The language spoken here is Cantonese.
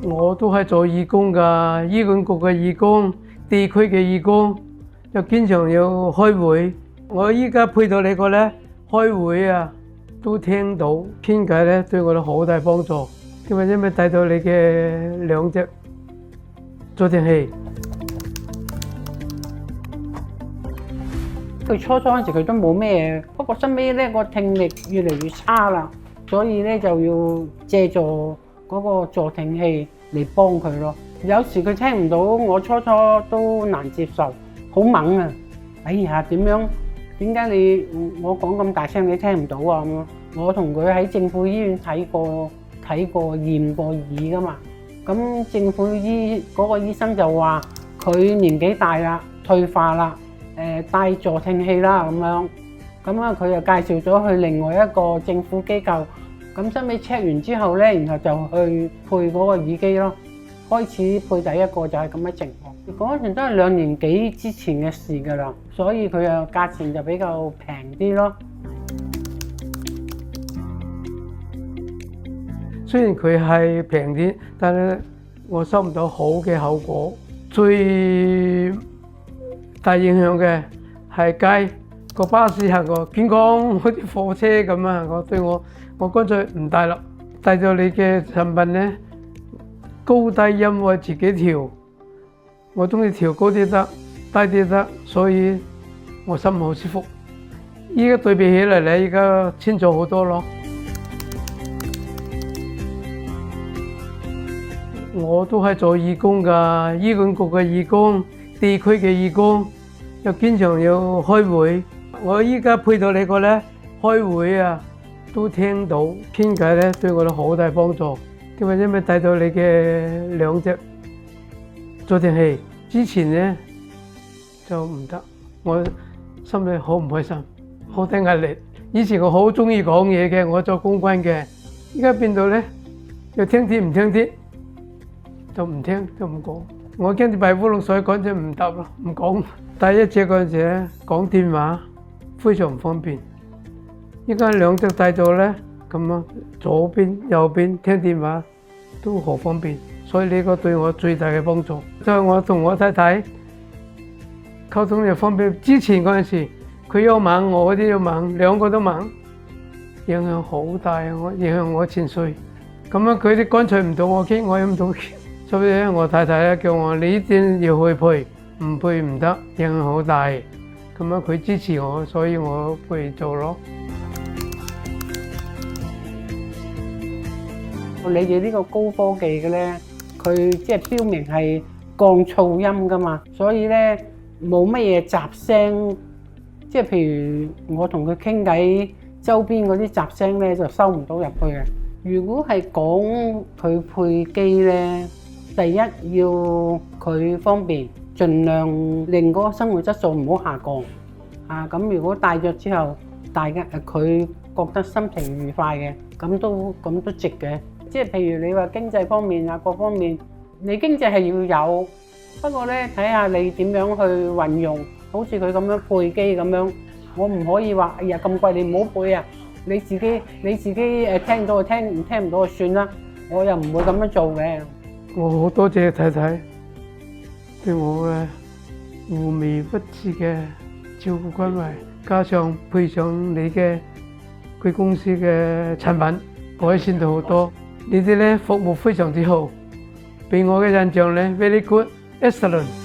我都係做義工㗎，醫管局嘅義工，地區嘅義工，又經常要開會。我依家配到你個咧，開會啊都聽到，傾偈咧對我哋好大幫助。因為帶到你嘅兩隻助聽器。佢初嗰陣時佢都冇咩，不過後尾咧個聽力越嚟越差啦，所以咧就要借助嗰個助聽器嚟幫佢咯。有時佢聽唔到，我初都難接受，好猛啊！哎呀，點解我講咁大聲你聽唔到啊？咁我同佢喺政府醫院睇過驗過耳噶嘛，咁政府嗰個醫生就話佢年紀大啦，退化啦。帶助聽器啦咁樣，咁啊佢又介紹咗去另外一個政府機構，咁收尾 check 完之後咧，然後就去配嗰個耳機咯。開始配第一個就係咁嘅情況。嗰陣都係2年幾之前嘅事㗎啦，所以佢嘅價錢就比較平啲咯。雖然佢係平啲，但係我收唔到好嘅效果。最大影響嘅係街個巴士行過，見講好似火車咁啊！我乾脆唔帶啦。帶咗你嘅產品咧，高低音我自己調，我中意調高啲得，低啲得，所以我心好舒服。依家對比起嚟咧，依家清楚好多咯。我都係做義工㗎，醫管局嘅義工，地區嘅義工，又經常要開會。我依家配到你個咧，開會啊都聽到，傾偈咧對我哋好大幫助。因為帶到你嘅兩隻助聽器，之前咧就唔得，我心裏好唔開心，好大壓力。以前我好中意講嘢嘅，我做公關嘅，依家變到咧又聽啲唔聽啲。就唔聽就唔講，我驚啲擺烏龍水，乾脆唔答咯，唔講。第一隻嗰陣時咧講電話非常唔方便，依家兩隻帶咗咧咁樣，左邊右邊聽電話都好方便，所以呢個對我最大嘅幫助。就係我同我太太溝通又方便。之前嗰陣時佢又猛，我嗰啲又猛，兩個都猛，影響好大，影響我情緒。咁樣佢啲乾脆唔到我傾，我又唔到。所以咧，我太太咧叫我你一定要去配，唔配唔得，影響好大。咁樣佢支持我，所以我配做咯。你哋呢個高科技嘅咧，佢即係標明係降噪音㗎嘛，所以咧冇乜嘢雜聲，即係譬如我同佢傾偈，周邊嗰啲雜聲咧就收唔到入去嘅。如果係講佢配機咧，第一要佢方便，盡量令嗰個生活質素唔好下降啊！咁如果戴咗之後，大家佢覺得心情愉快嘅，咁都值嘅。即係譬如你話經濟方面啊，各方面，你經濟係要有，不過咧睇下你點樣去運用。好似佢咁樣配機咁樣，我唔可以話哎呀咁貴你唔好配啊！你自己聽到就聽，唔聽唔到就算啦。我又唔會咁樣做嘅。我好多謝太太對我嘅無微不至嘅照顧關懷，加上配上你嘅貴公司嘅產品，改善到好多。你哋咧服務非常之好，俾我嘅印象咧 very good excellent。